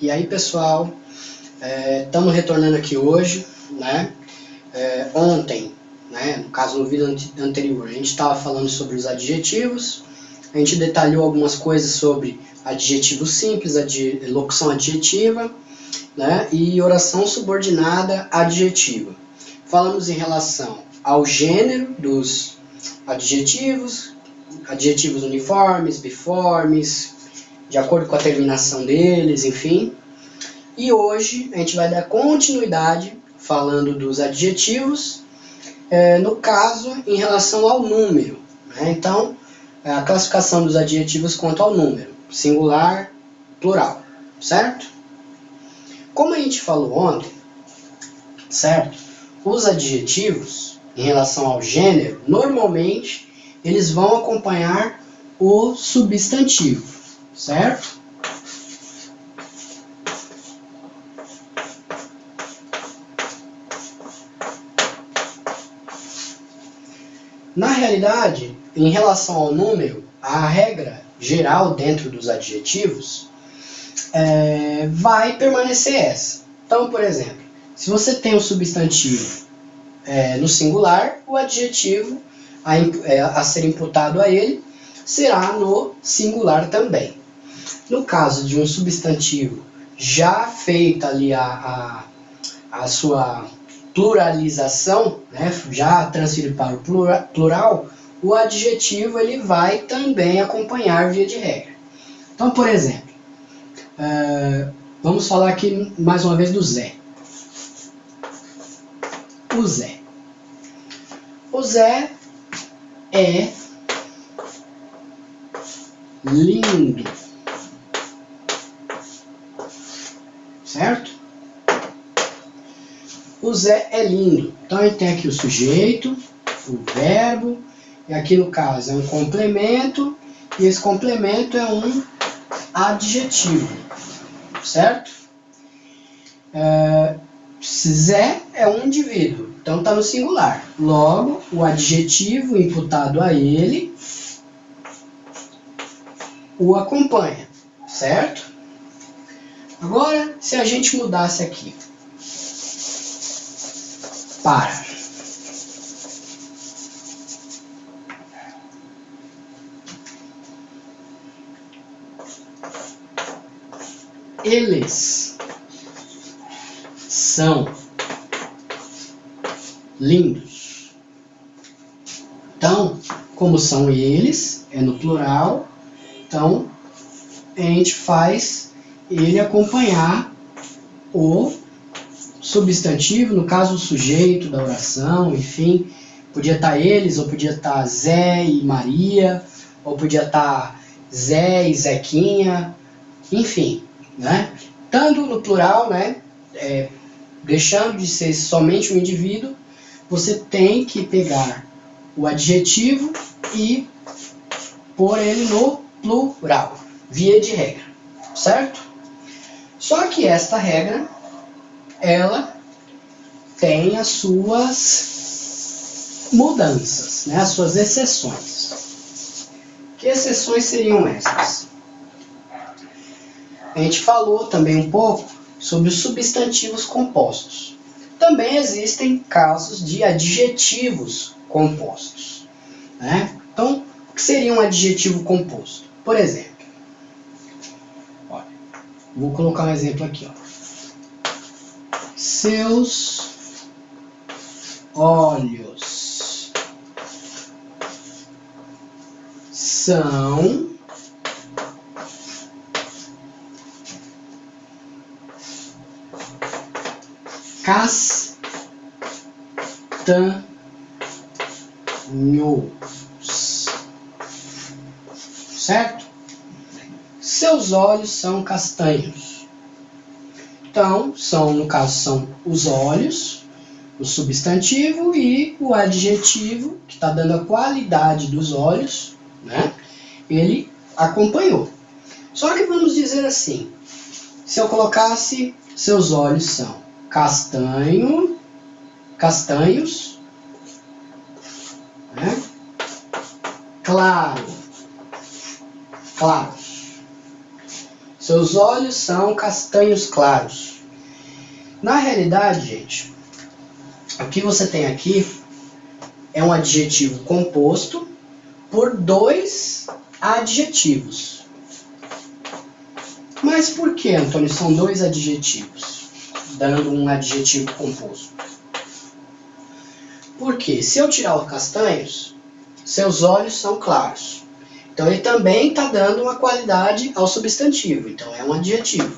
E aí, pessoal, estamos retornando aqui hoje, né? Ontem, né, no caso no vídeo anterior, a gente estava falando sobre os adjetivos, a gente detalhou algumas coisas sobre adjetivo simples, locução adjetiva, né, e oração subordinada adjetiva. Falamos em relação ao gênero dos adjetivos, adjetivos uniformes, biformes, de acordo com a terminação deles, enfim. E hoje a gente vai dar continuidade falando dos adjetivos, no caso em relação ao número, né? Então, a classificação dos adjetivos quanto ao número, singular, plural, certo? Como a gente falou ontem, certo? Os adjetivos, em relação ao gênero, normalmente eles vão acompanhar o substantivo, certo? Na realidade, em relação ao número, a regra geral dentro dos adjetivos vai permanecer essa. Então, por exemplo, se você tem um substantivo no singular, o adjetivo a ser imputado a ele será no singular também. No caso de um substantivo já feita ali a sua pluralização, né, já transferido para o plural, o adjetivo ele vai também acompanhar via de regra. Então, por exemplo, vamos falar aqui mais uma vez do Zé. O Zé. O Zé é lindo. Certo? O Zé é lindo. Então a gente tem aqui o sujeito, o verbo, e aqui no caso é um complemento, e esse complemento é um adjetivo. Certo? Zé é um indivíduo, então está no singular. Logo, o adjetivo imputado a ele o acompanha. Certo? Agora, se a gente mudasse aqui para eles são lindos. Então, como são eles, é no plural, então a gente faz ele acompanhar o substantivo, no caso o sujeito da oração, enfim, podia estar eles, ou podia estar Zé e Maria, ou podia estar Zé e Zequinha, enfim, né? Tanto no plural, né, deixando de ser somente um indivíduo, você tem que pegar o adjetivo e pôr ele no plural, via de regra, certo? Só que esta regra, ela tem as suas mudanças, né? As suas exceções. Que exceções seriam essas? A gente falou também um pouco sobre os substantivos compostos. Também existem casos de adjetivos compostos, né? Então, o que seria um adjetivo composto? Por exemplo, olha, vou colocar um exemplo aqui, ó. Seus olhos são castanhos, certo? Seus olhos são castanhos. Então, no caso, são os olhos, o substantivo, e o adjetivo, que está dando a qualidade dos olhos, né? Ele acompanhou. Só que vamos dizer assim, se eu colocasse seus olhos são castanhos, né? Claros. Seus olhos são castanhos claros. Na realidade, gente, o que você tem aqui é um adjetivo composto por dois adjetivos. Mas por que, Antônio, são dois adjetivos, dando um adjetivo composto? Porque se eu tirar os castanhos, seus olhos são claros. Então ele também está dando uma qualidade ao substantivo, então é um adjetivo.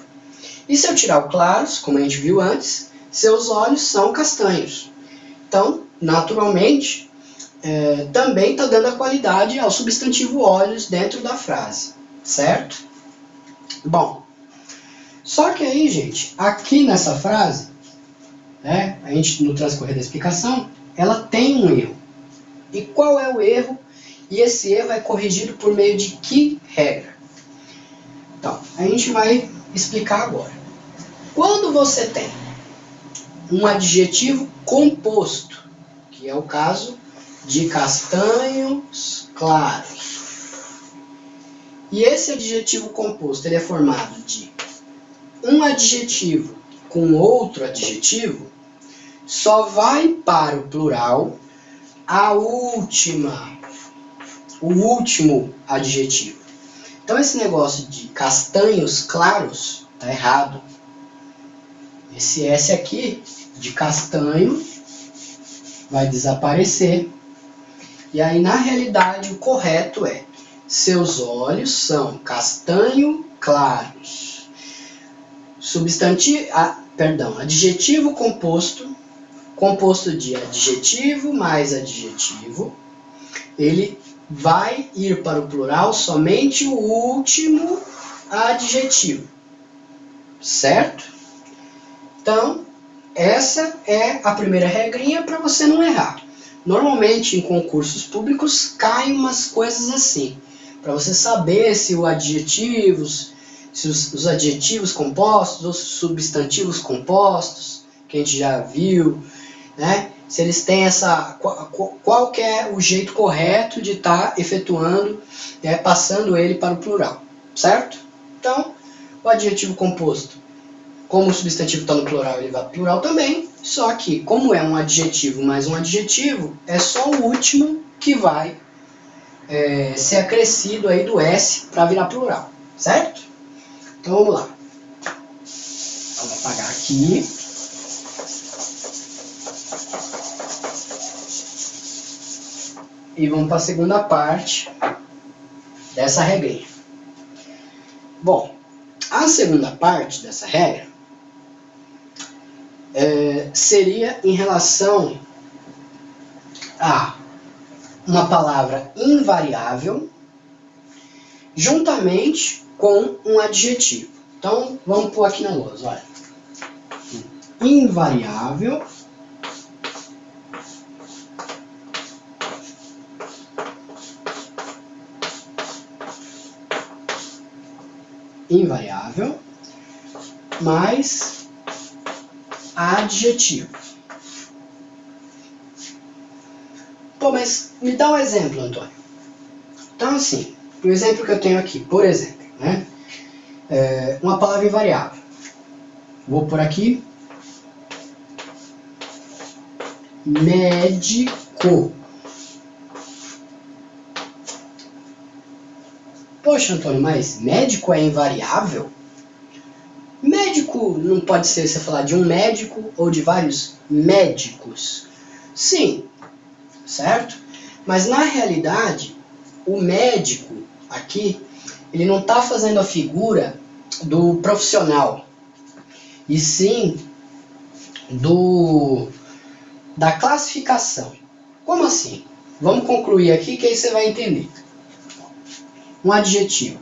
E se eu tirar o claros, como a gente viu antes, seus olhos são castanhos. Então, naturalmente, também está dando a qualidade ao substantivo olhos dentro da frase, certo? Bom, só que aí, gente, aqui nessa frase, né, a gente no transcorrer da explicação, ela tem um erro. E qual é o erro? E esse erro é corrigido por meio de que regra? Então, a gente vai explicar agora. Quando você tem um adjetivo composto, que é o caso de castanhos claros, e esse adjetivo composto ele é formado de um adjetivo com outro adjetivo, só vai para o plural o último adjetivo. Então esse negócio de castanhos claros está errado. Esse S aqui de castanho vai desaparecer. E aí na realidade o correto é: seus olhos são castanho claros. Adjetivo composto de adjetivo mais adjetivo, ele vai ir para o plural somente o último adjetivo, certo? Então, essa é a primeira regrinha para você não errar. Normalmente em concursos públicos caem umas coisas assim, para você saber se os adjetivos compostos ou substantivos compostos, que a gente já viu, né? Se eles têm qual que é o jeito correto de estar efetuando, passando ele para o plural, certo? Então, o adjetivo composto, como o substantivo está no plural, ele vai para o plural também, só que, como é um adjetivo mais um adjetivo, é só o último que vai ser acrescido aí do S para virar plural, certo? Então, vamos lá. Vou apagar aqui. E vamos para a segunda parte dessa regrinha. Bom, a segunda parte dessa regra seria em relação a uma palavra invariável juntamente com um adjetivo. Então, vamos pôr aqui na lousa, olha. Invariável mais adjetivo. Pô, mas me dá um exemplo, Antônio. Então, assim, o exemplo que eu tenho aqui, por exemplo, né? Uma palavra invariável. Vou por aqui. Médico. Poxa, Antônio, mas médico é invariável? Médico não pode ser você falar de um médico ou de vários médicos. Sim, certo? Mas na realidade, o médico aqui, ele não está fazendo a figura do profissional, e sim da classificação. Como assim? Vamos concluir aqui que aí você vai entender. Um adjetivo.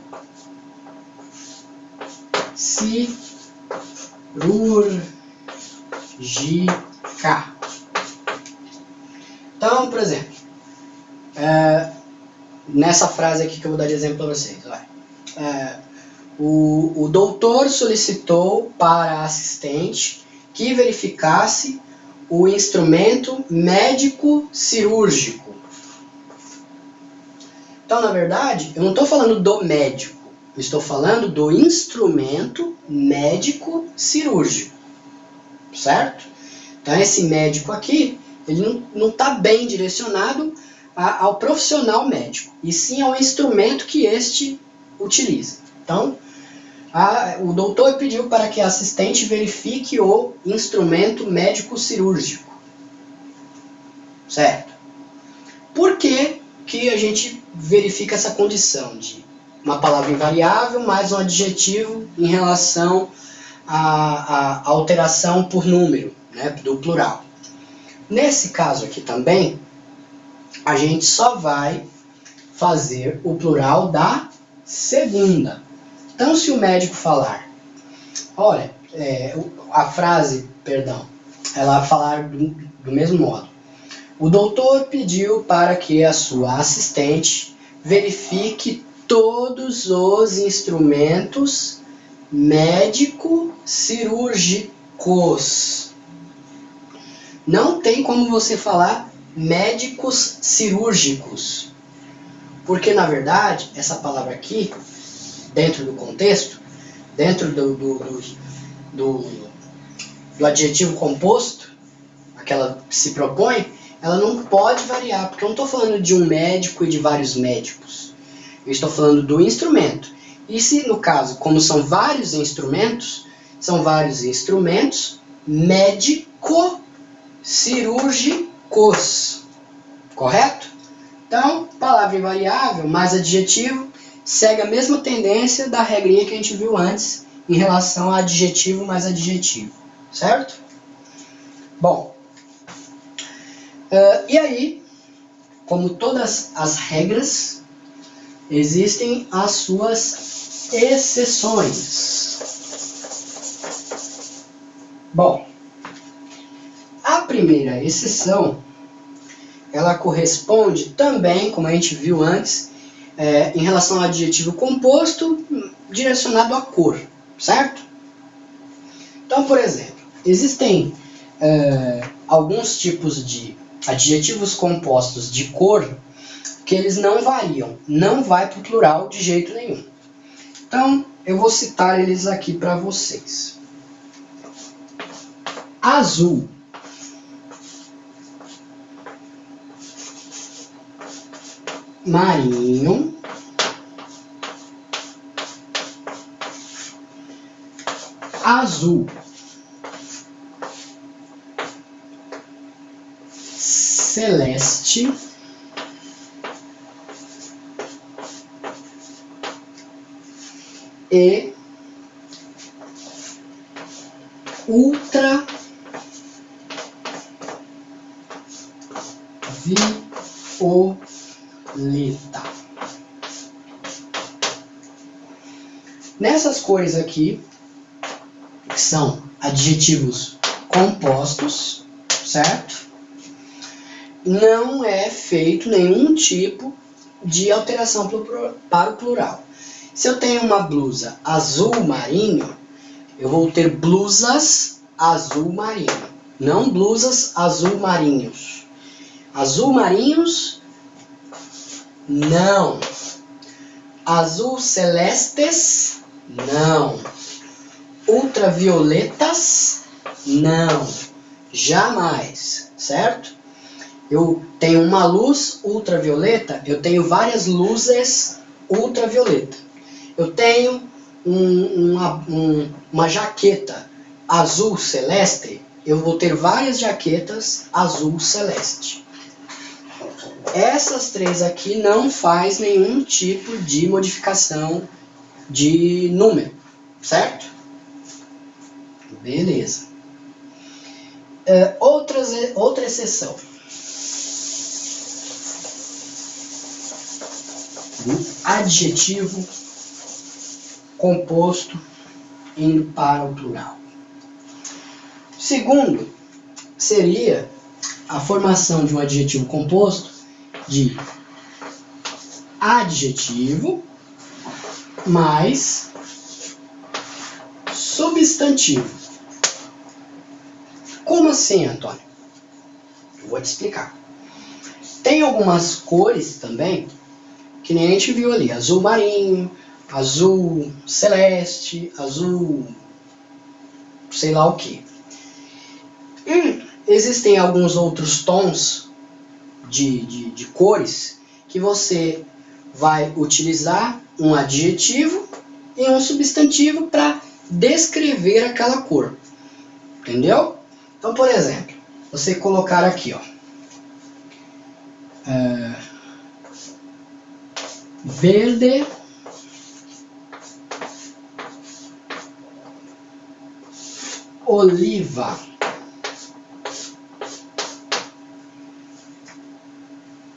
Cirúrgica. Então, por exemplo, nessa frase aqui que eu vou dar de exemplo para vocês. Olha. O doutor solicitou para a assistente que verificasse o instrumento médico cirúrgico. Então, na verdade, eu não estou falando do médico, estou falando do instrumento médico cirúrgico, certo? Então esse médico aqui, ele não está bem direcionado ao profissional médico, e sim ao instrumento que este utiliza. Então, o doutor pediu para que a assistente verifique o instrumento médico cirúrgico, certo? Por que que a gente verifica essa condição de uma palavra invariável mais um adjetivo em relação à alteração por número, né, do plural? Nesse caso aqui também, a gente só vai fazer o plural da segunda. Então, se o médico falar, olha, ela falar do mesmo modo. O doutor pediu para que a sua assistente verifique todos os instrumentos médico-cirúrgicos. Não tem como você falar médicos cirúrgicos, porque na verdade essa palavra aqui, dentro do contexto, dentro do adjetivo composto a que ela se propõe, ela não pode variar, porque eu não estou falando de um médico e de vários médicos. Eu estou falando do instrumento. E se, no caso, como são vários instrumentos médico-cirúrgicos. Correto? Então, palavra invariável mais adjetivo segue a mesma tendência da regrinha que a gente viu antes em relação a adjetivo mais adjetivo. Certo? Bom, e aí, como todas as regras, existem as suas exceções. Bom, a primeira exceção, ela corresponde também, como a gente viu antes, em relação ao adjetivo composto direcionado à cor, certo? Então, por exemplo, existem alguns tipos de adjetivos compostos de cor que eles não variam, não vai para o plural de jeito nenhum. Então, eu vou citar eles aqui para vocês. Azul. Marinho. Azul. Celeste. E ultravioleta. Nessas cores aqui, que são adjetivos compostos, certo? Não é feito nenhum tipo de alteração para o plural. Se eu tenho uma blusa azul marinho, eu vou ter blusas azul marinho, não blusas azul marinhos. Azul marinhos, não. Azul celestes, não. Ultravioletas, não. Jamais, certo? Eu tenho uma luz ultravioleta, eu tenho várias luzes ultravioleta. Eu tenho uma jaqueta azul celeste, eu vou ter várias jaquetas azul celeste. Essas três aqui não faz nenhum tipo de modificação de número, certo? Beleza. Outra exceção. O adjetivo composto indo para o plural. Segundo, seria a formação de um adjetivo composto de adjetivo mais substantivo. Como assim, Antônio? Eu vou te explicar. Tem algumas cores também, que nem a gente viu ali, azul marinho, azul celeste, azul sei lá o que. E existem alguns outros tons de cores que você vai utilizar um adjetivo e um substantivo para descrever aquela cor. Entendeu? Então, por exemplo, você colocar aqui, ó, verde oliva.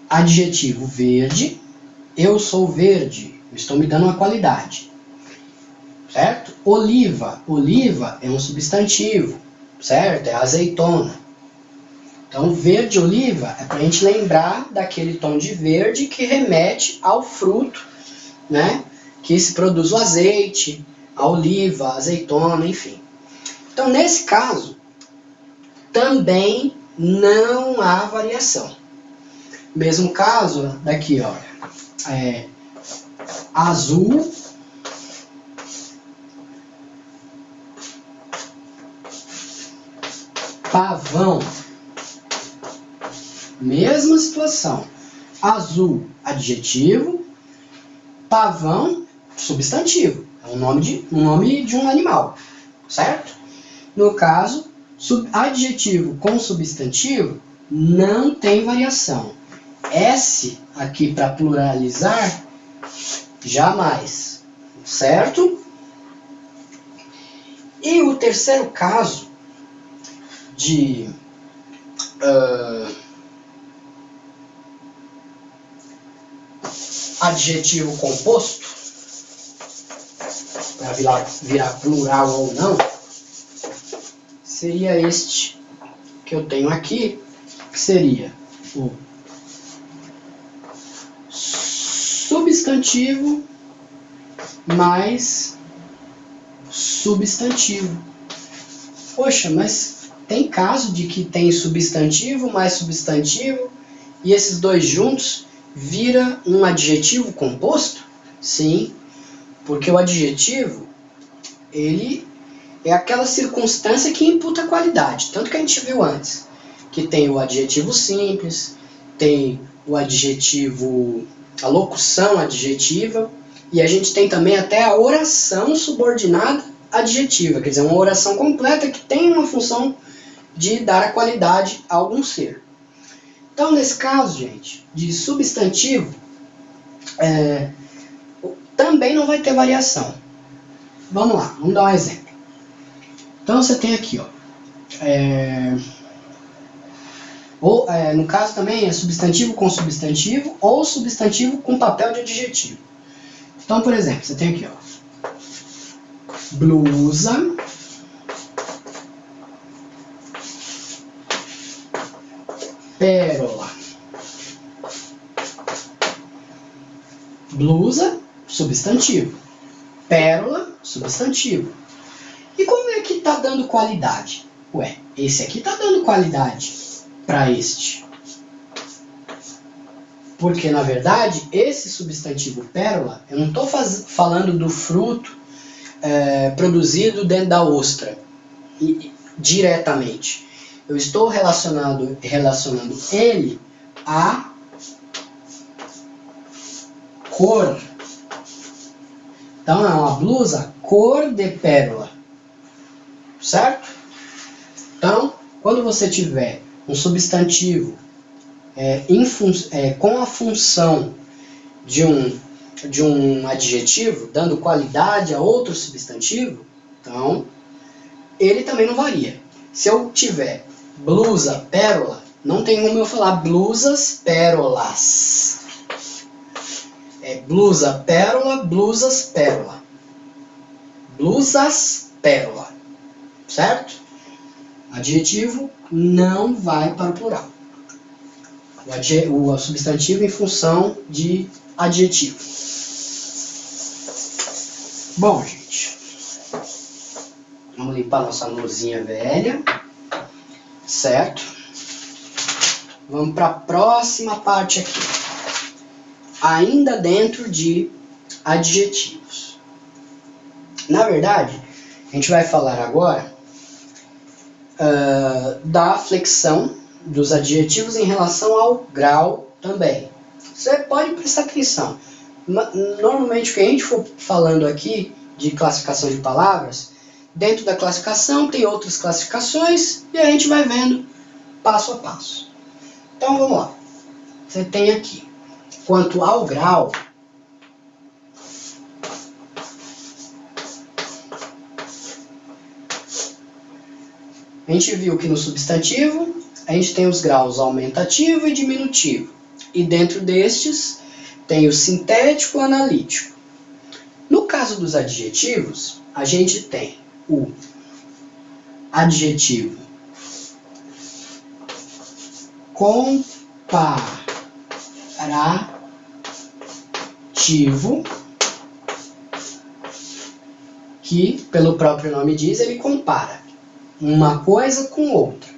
Adjetivo verde, eu sou verde, eu estou me dando uma qualidade, certo? Oliva, oliva é um substantivo, certo? É azeitona. Então, verde oliva é para a gente lembrar daquele tom de verde que remete ao fruto, né? Que se produz o azeite, a oliva, a azeitona, enfim. Então, nesse caso, também não há variação. Mesmo caso, daqui, olha, azul, pavão, mesma situação, azul, adjetivo, pavão, substantivo, é um nome de um animal, certo? No caso, adjetivo com substantivo não tem variação. S aqui para pluralizar, jamais, certo? E o terceiro caso de adjetivo composto, para virar plural ou não, seria este que eu tenho aqui, que seria o substantivo mais substantivo. Poxa, mas tem caso de que tem substantivo mais substantivo e esses dois juntos vira um adjetivo composto? Sim, porque o adjetivo, ele é aquela circunstância que imputa qualidade. Tanto que a gente viu antes, que tem o adjetivo simples, tem o adjetivo, a locução adjetiva, e a gente tem também até a oração subordinada adjetiva, quer dizer, uma oração completa que tem uma função de dar a qualidade a algum ser. Então, nesse caso, gente, de substantivo, também não vai ter variação. Vamos lá, vamos dar um exemplo. Então, você tem aqui, ó, no caso também é substantivo com substantivo ou substantivo com papel de adjetivo. Então, por exemplo, você tem aqui, ó, blusa, pérola. Blusa, substantivo. Pérola, substantivo. E como é que está dando qualidade? Ué, esse aqui está dando qualidade para este. Porque, na verdade, esse substantivo pérola, eu não estou falando do fruto produzido dentro da ostra, diretamente. Eu estou relacionando ele à cor. Então, é uma blusa cor de pérola. Certo? Então, quando você tiver um substantivo com a função de um adjetivo, dando qualidade a outro substantivo, então, ele também não varia. Se eu tiver blusa, pérola, não tem como eu falar blusas, pérolas. É blusa, pérola, blusas, pérola. Blusas, pérola. Certo? Adjetivo não vai para o plural. O substantivo em função de adjetivo. Bom, gente. Vamos limpar nossa lousinha velha. Certo? Vamos para a próxima parte aqui. Ainda dentro de adjetivos. Na verdade, a gente vai falar agora da flexão dos adjetivos em relação ao grau também. Você pode prestar atenção. Normalmente o que a gente for falando aqui de classificação de palavras, dentro da classificação tem outras classificações e a gente vai vendo passo a passo. Então vamos lá. Você tem aqui, quanto ao grau, a gente viu que no substantivo a gente tem os graus aumentativo e diminutivo. E dentro destes tem o sintético e o analítico. No caso dos adjetivos, a gente tem o adjetivo comparativo, que, pelo próprio nome diz, ele compara uma coisa com outra.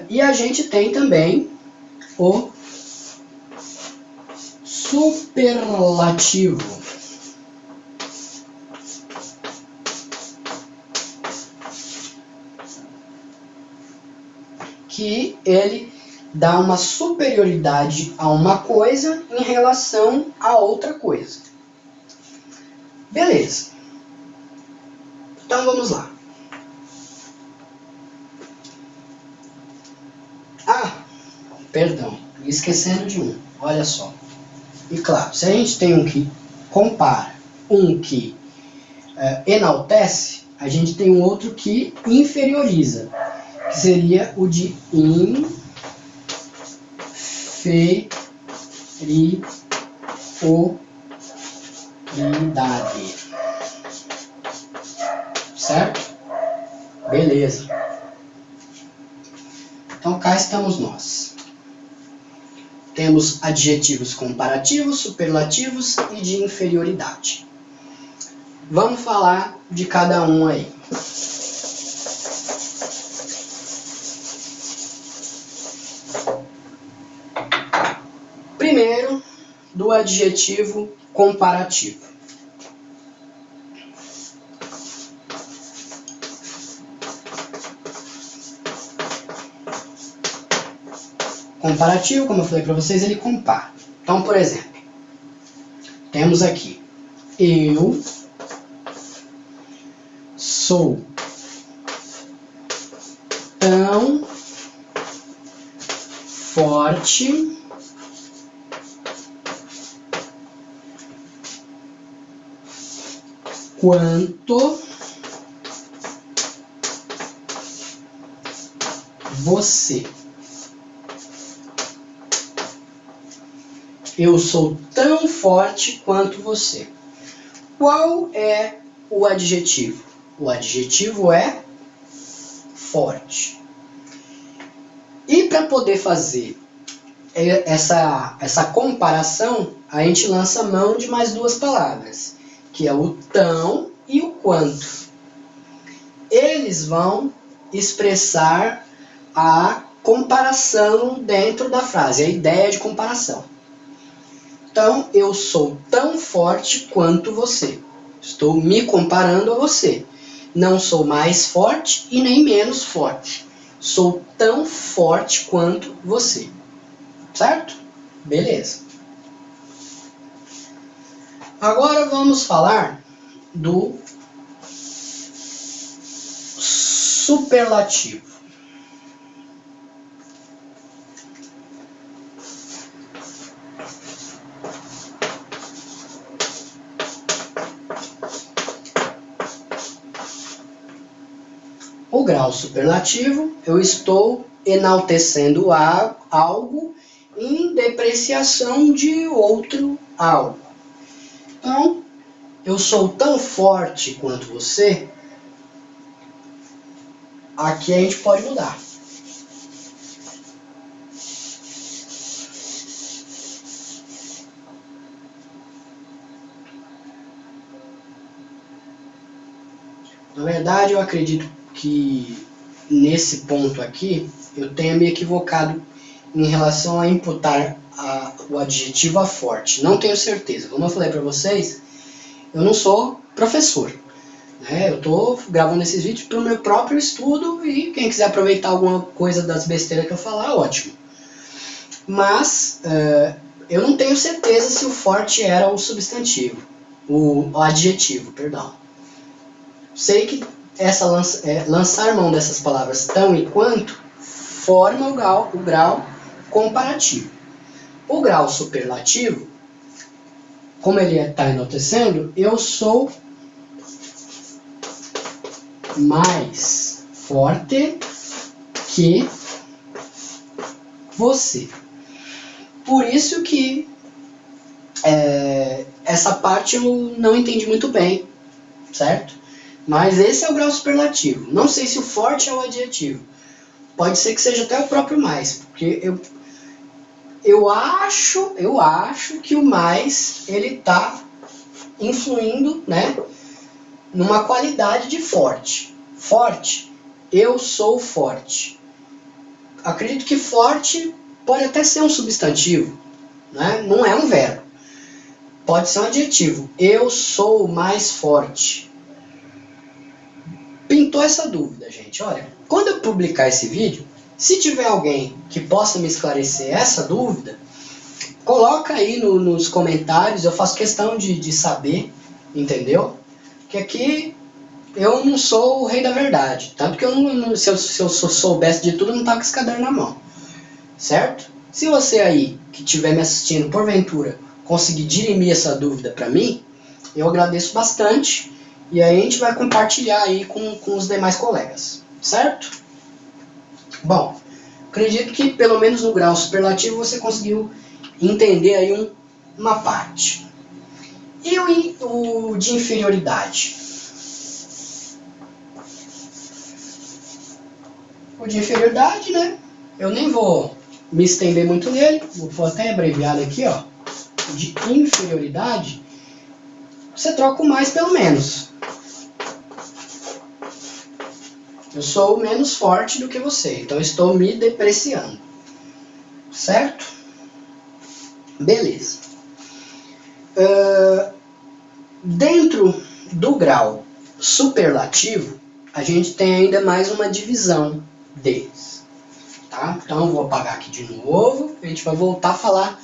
E a gente tem também o superlativo, que ele dá uma superioridade a uma coisa em relação a outra coisa. Beleza. Então vamos lá. Perdão, esquecendo de um. Olha só. E claro, se a gente tem um que compara, um que enaltece, a gente tem um outro que inferioriza, que seria o de inferioridade. Certo? Beleza. Então cá estamos nós. Temos adjetivos comparativos, superlativos e de inferioridade. Vamos falar de cada um aí. Primeiro, do adjetivo comparativo. Comparativo, como eu falei para vocês, ele compara. Então, por exemplo, temos aqui: eu sou tão forte quanto você. Eu sou tão forte quanto você. Qual é o adjetivo? O adjetivo é forte. E para poder fazer essa comparação, a gente lança mão de mais duas palavras, que é o tão e o quanto. Eles vão expressar a comparação dentro da frase, a ideia de comparação. Então, eu sou tão forte quanto você. Estou me comparando a você. Não sou mais forte e nem menos forte. Sou tão forte quanto você. Certo? Beleza. Agora vamos falar do superlativo. O grau superlativo, eu estou enaltecendo algo em depreciação de outro algo. Então, eu sou tão forte quanto você. Aqui a gente pode mudar. Na verdade, eu acredito que nesse ponto aqui eu tenha me equivocado em relação a imputar o adjetivo a forte. Não tenho certeza. Como eu falei para vocês, eu não sou professor. Né? Eu estou gravando esses vídeos para o meu próprio estudo e quem quiser aproveitar alguma coisa das besteiras que eu falar, ótimo. Mas eu não tenho certeza se o forte era o substantivo, o adjetivo, perdão. Sei que lançar mão dessas palavras tão e quanto forma o grau comparativo. O grau superlativo, como ele está enaltecendo, eu sou mais forte que você. Por isso que essa parte eu não entendi muito bem, certo? Mas esse é o grau superlativo. Não sei se o forte é o adjetivo. Pode ser que seja até o próprio mais, porque eu acho que o mais ele está influindo, né, numa qualidade de forte. Forte, eu sou forte. Acredito que forte pode até ser um substantivo, né? Não é um verbo. Pode ser um adjetivo. Eu sou mais forte. Pintou essa dúvida, gente. Olha, quando eu publicar esse vídeo, se tiver alguém que possa me esclarecer essa dúvida, coloca aí nos comentários. Eu faço questão de saber, entendeu? Que aqui eu não sou o rei da verdade. Tanto que se eu soubesse de tudo, eu não estava com esse caderno na mão. Certo? Se você aí, que estiver me assistindo, porventura, conseguir dirimir essa dúvida para mim, eu agradeço bastante. E aí a gente vai compartilhar aí com os demais colegas. Certo? Bom, acredito que pelo menos no grau superlativo você conseguiu entender aí uma parte. E o de inferioridade? O de inferioridade, né? Eu nem vou me estender muito nele. Vou até abreviar aqui, ó. De inferioridade, você troca o mais pelo menos. Eu sou menos forte do que você, então eu estou me depreciando. Certo? Beleza. Dentro do grau superlativo, a gente tem ainda mais uma divisão deles. Tá? Então eu vou apagar aqui de novo. A gente vai voltar a falar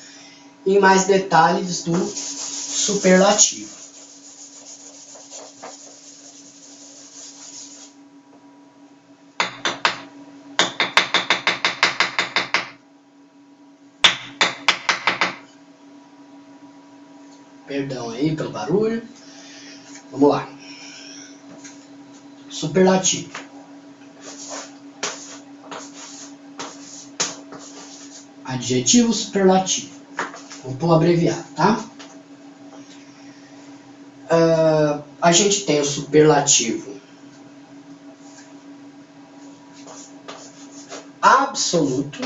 em mais detalhes do superlativo. Perdão aí pelo barulho. Vamos lá. Superlativo. Adjetivo superlativo. Vou abreviar, tá? A gente tem o superlativo absoluto.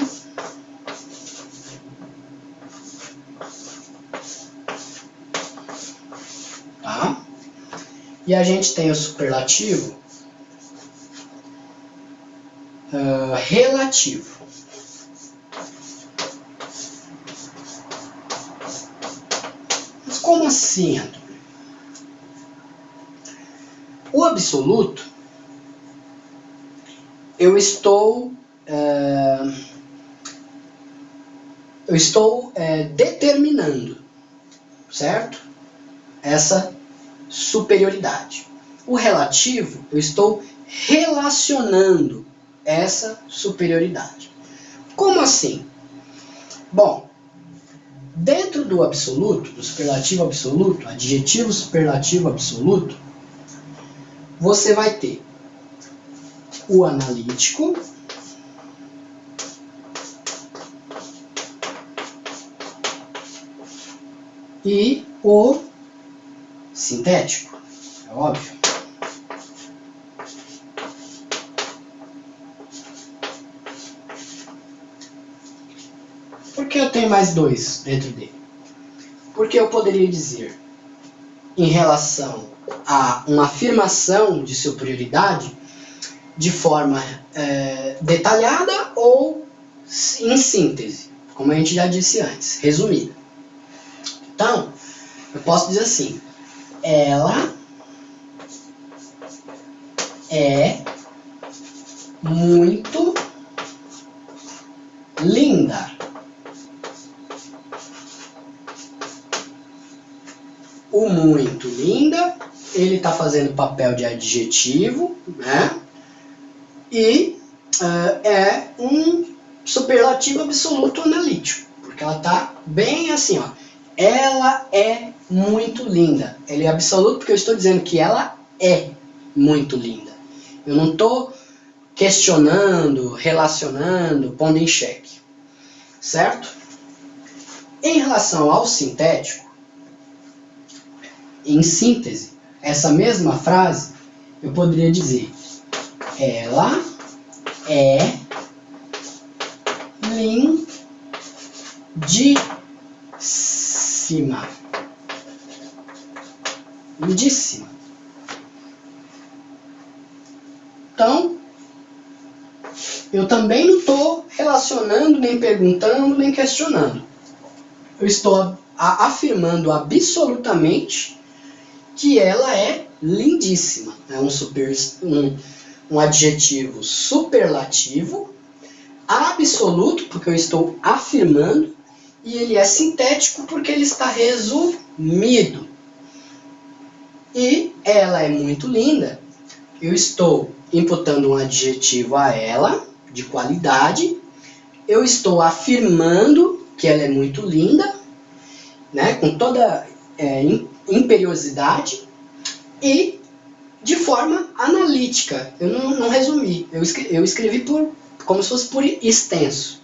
Tá? E a gente tem o superlativo relativo. Mas como assim, Antônio? O absoluto, eu estou determinando, certo? Essa superioridade. O relativo, eu estou relacionando essa superioridade. Como assim? Bom, dentro do absoluto, do superlativo absoluto, adjetivo superlativo absoluto, você vai ter o analítico e o sintético, é óbvio. Por que eu tenho mais dois dentro dele? Porque eu poderia dizer, em relação a uma afirmação de superioridade, de forma detalhada ou em síntese, como a gente já disse antes, resumida. Então, eu posso dizer assim, ela é muito linda. O muito linda, ele está fazendo papel de adjetivo, né? E é um superlativo absoluto analítico, porque ela está bem assim, ó. Ela é muito linda. Ele é absoluto porque eu estou dizendo que ela é muito linda. Eu não estou questionando, relacionando, pondo em xeque. Certo? Em relação ao sintético, em síntese, essa mesma frase eu poderia dizer: ela é lindíssima. Lindíssima. Então, eu também não estou relacionando, nem perguntando, nem questionando. Eu estou afirmando absolutamente que ela é lindíssima. É um adjetivo superlativo, absoluto, porque eu estou afirmando, e ele é sintético porque ele está resumido. E ela é muito linda. Eu estou imputando um adjetivo a ela, de qualidade. Eu estou afirmando que ela é muito linda, né, com toda imperiosidade e de forma analítica. Eu não resumi, eu escrevi como se fosse por extenso.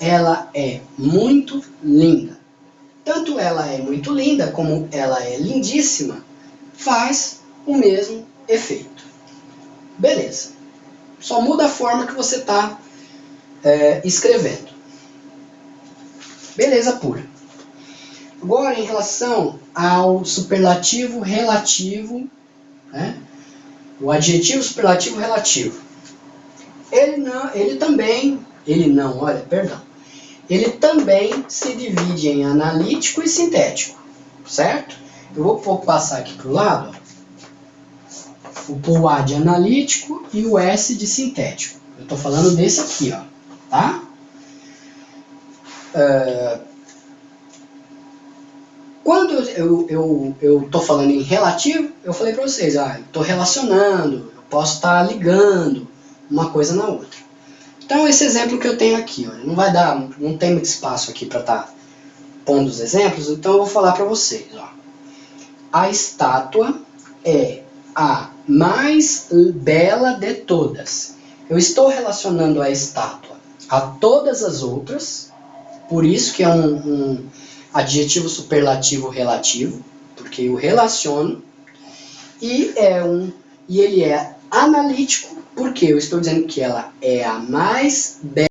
Ela é muito linda. Tanto ela é muito linda como ela é lindíssima, faz o mesmo efeito. Beleza. Só muda a forma que você está escrevendo. Beleza pura. Agora, em relação ao superlativo relativo, né? O adjetivo superlativo relativo. Ele também se divide em analítico e sintético, certo? Eu vou passar aqui para o lado, ó, o A de analítico e o S de sintético. Eu estou falando desse aqui, ó, tá? Quando eu estou falando em relativo, eu falei para vocês, estou relacionando, eu posso estar ligando uma coisa na outra. Então, esse exemplo que eu tenho aqui, ó, não tem muito espaço aqui para estar pondo os exemplos, então eu vou falar para vocês. Ó. A estátua é a mais bela de todas. Eu estou relacionando a estátua a todas as outras, por isso que é um adjetivo superlativo relativo, porque eu relaciono, e ele é analítico, porque eu estou dizendo que ela é a mais bela